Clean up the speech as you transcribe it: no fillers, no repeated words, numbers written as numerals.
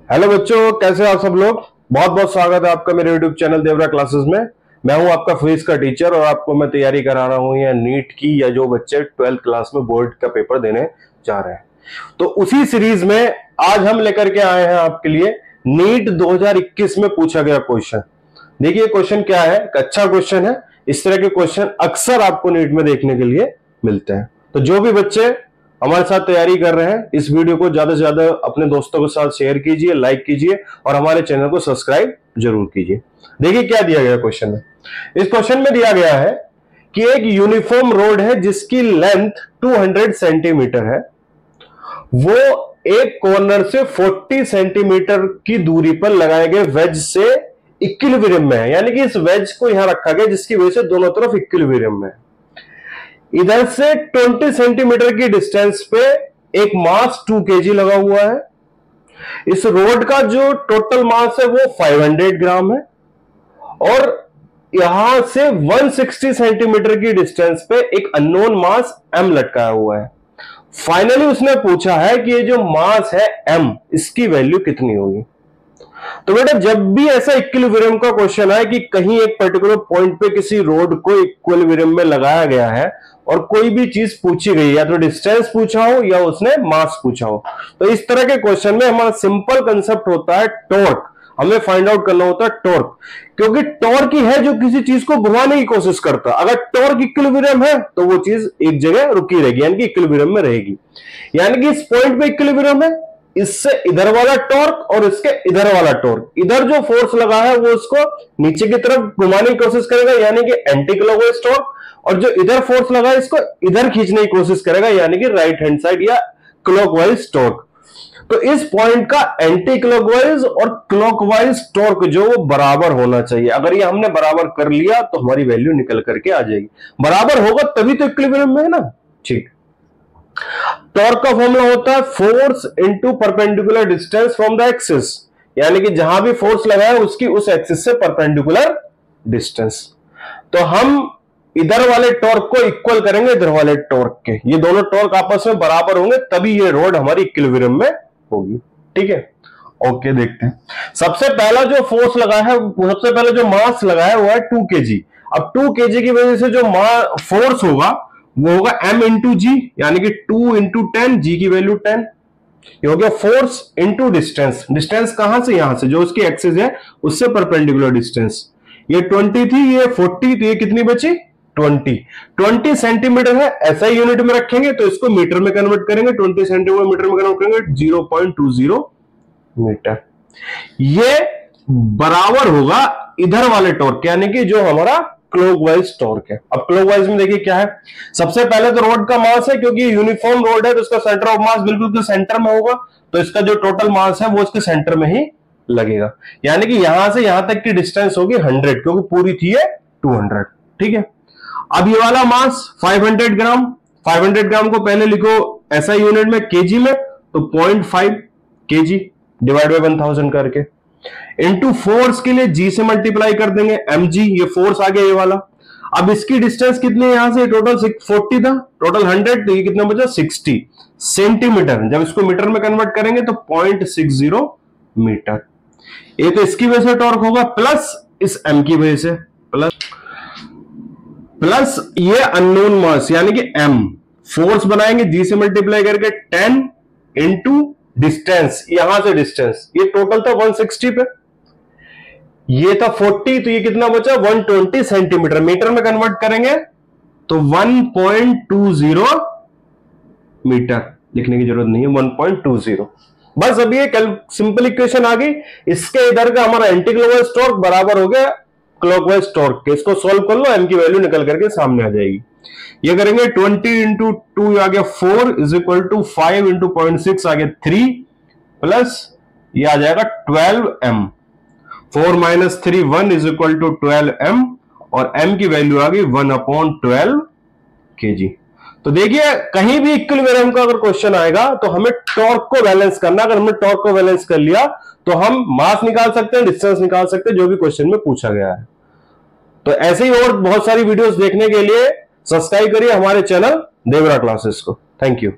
Hello बच्चों, कैसे आप सब लोग। बहुत बहुत स्वागत है आपका मेरे यूट्यूब चैनल देवरा क्लासेस में। मैं हूं आपका फिजिक्स का टीचर और आपको मैं तैयारी करा रहा हूं या नीट की या जो बच्चे 12th क्लास में बोर्ड का पेपर देने जा रहे हैं। तो उसी सीरीज में आज हम लेकर के आए हैं आपके लिए नीट 2021 में पूछा गया क्वेश्चन। देखिए क्वेश्चन क्या है, अच्छा क्वेश्चन है। इस तरह के क्वेश्चन अक्सर आपको नीट में देखने के लिए मिलते हैं। तो जो भी बच्चे हमारे साथ तैयारी कर रहे हैं, इस वीडियो को ज्यादा से ज्यादा अपने दोस्तों के साथ शेयर कीजिए, लाइक कीजिए और हमारे चैनल को सब्सक्राइब जरूर कीजिए। देखिए क्या दिया गया क्वेश्चन में। इस क्वेश्चन में दिया गया है कि एक यूनिफॉर्म रोड है जिसकी लेंथ 200 सेंटीमीटर है। वो एक कॉर्नर से 40 सेंटीमीटर की दूरी पर लगाए गए वेज से इक्विलिब्रियम में है, यानी कि इस वेज को यहां रखा गया जिसकी वजह से दोनों तरफ इक्विलिब्रियम में है। इधर से 20 सेंटीमीटर की डिस्टेंस पे एक मास 2 kg लगा हुआ है। इस रोड का जो टोटल मास है वो 500 ग्राम है और यहां से 160 सेंटीमीटर की डिस्टेंस पे एक अननोन मास m लटकाया हुआ है। फाइनली उसने पूछा है कि ये जो मास है m, इसकी वैल्यू कितनी होगी। तो बेटा जब भी ऐसा इक्विलिब्रियम का क्वेश्चन आए कि कहीं एक पर्टिकुलर पॉइंट पे किसी रोड को इक्विलिब्रियम में लगाया गया है और कोई भी चीज पूछी गई, या तो डिस्टेंस पूछा हो या उसने मास पूछा हो, तो इस तरह के क्वेश्चन में हमारा सिंपल कंसेप्ट होता है टॉर्क। हमें फाइंड आउट करना होता है टॉर्क, क्योंकि टॉर्क ही है जो किसी चीज को घुमाने की कोशिश करता है। अगर टॉर्क इक्विलिब्रियम है तो वो चीज एक जगह रुकी रहेगी, यानी कि इक्विलिब्रियम में रहेगी। यानी कि इस पॉइंट पे इक्विलिब्रियम है, इससे इधर वाला टॉर्क और इसके इधर वाला टॉर्क, इधर जो फोर्स लगा है वो उसको नीचे की तरफ घुमाने की कोशिश करेगा, यानी कि एंटी क्लॉकवाइज टॉर्क, और जो इधर फोर्स लगा है इसको इधर खींचने की कोशिश करेगा, यानी कि राइट हैंड साइड या क्लॉकवाइज टॉर्क। तो इस पॉइंट का एंटी क्लॉकवाइज और क्लॉकवाइज टॉर्क जो वो बराबर होना चाहिए। अगर ये हमने बराबर कर लिया तो हमारी वैल्यू निकल करके आ जाएगी। बराबर होगा तभी तो इक्विलिब्रियम में है ना। ठीक, टॉर्क का फॉर्मूला होता है force into perpendicular distance from the axis, यानी कि जहां भी फोर्स लगा है उसकी उस एक्सिस से परपेंडिकुलर डिस्टेंस। तो हम इधर वाले टॉर्क को इक्वल करेंगे इधर वाले टॉर्क के, ये दोनों टॉर्क आपस में बराबर होंगे तभी ये रोड हमारी इक्विलिब्रियम में होगी। ठीक है, ओके देखते हैं। सबसे पहला जो फोर्स लगा है, सबसे पहले जो मास लगा है वो है 2 kg। अब 2 kg की वजह से जो फोर्स होगा वो होगा m इंटू जी, यानी कि 2 इंटू 10, जी की वैल्यू 10। ये हो गया फोर्स इंटू डिस्टेंस। डिस्टेंस कहां से, यहां से जो उसकी एक्सिस है उससे परपेंडिकुलर डिस्टेंस। ये 20 थी, ये 40, तो ये कितनी बची 20 सेंटीमीटर है। ऐसा ही यूनिट में रखेंगे तो इसको मीटर में कन्वर्ट करेंगे, 20 सेंटीमीटर मीटर में कन्वर्ट करेंगे 0.20 मीटर। ये बराबर होगा इधर वाले टॉर्क, यानी कि जो हमारा क्लॉकवाइज टॉर्क है। अब क्लॉकवाइज में देखिए क्या है। सबसे पहले तो रोड का मास है, क्योंकि यूनिफॉर्म रोड है तो इसका सेंटर ऑफ मास बिल्कुल सेंटर में होगा, तो इसका जो टोटल मास है वो इसके सेंटर में ही लगेगा। यानी कि यहां से यहां तक की डिस्टेंस होगी 100, क्योंकि पूरी थी है 200। ठीक है, अब ये वाला मास 500 ग्राम। 500 ग्राम को पहले लिखो ऐसा यूनिट में केजी में, तो 0.5 केजी डिवाइड बाय 1000 करके, इनटू फोर्स के लिए जी से मल्टीप्लाई कर देंगे, mg, ये फोर्स आ गया ये वाला। अब इसकी डिस्टेंस कितनी है, यहां से टोटल 40 था, टोटल 100, तो ये कितना बचा 60 सेंटीमीटर। जब इसको मीटर में कन्वर्ट करेंगे तो 0.60 मीटर। ये तो इसकी वजह से टॉर्क होगा, प्लस इस m की वजह से, प्लस ये अननोन मास यानी कि m। फोर्स बनाएंगे जी से मल्टीप्लाई करके 10 इंटू डिस्टेंस, यहां से डिस्टेंस, ये टोटल था 160 पे, ये था 40, तो ये कितना बचा 120 सेंटीमीटर। मीटर में कन्वर्ट करेंगे तो 1.20 मीटर। लिखने की जरूरत नहीं है, 1.20। बस अभी ये सिंपल इक्वेशन आ गई। इसके इधर का हमारा एंटी क्लॉकवाइज टॉर्क बराबर हो गया क्लॉकवाइज टॉर्क के। इसको सॉल्व कर लो, m की वैल्यू निकल करके सामने आ जाएगी। ये करेंगे 20 इंटू 2 आ गया 4 इज इक्वल टू 5 इंटू 0.6 आ गया 3, प्लस ये आ जाएगा 12m। 4 minus 3 1 is equal to 12m, और m की वैल्यू आ गई 1/12 kg। तो देखिए कहीं भी इक्विलिब्रियम का अगर क्वेश्चन आएगा तो हमें टॉर्क को बैलेंस करना। अगर हमने टॉर्क को बैलेंस कर लिया तो हम मास निकाल सकते हैं, डिस्टेंस निकाल सकते हैं, जो भी क्वेश्चन में पूछा गया है। तो ऐसे ही और बहुत सारी वीडियोस देखने के लिए सब्सक्राइब करिए हमारे चैनल देवरा क्लासेस को। Thank you.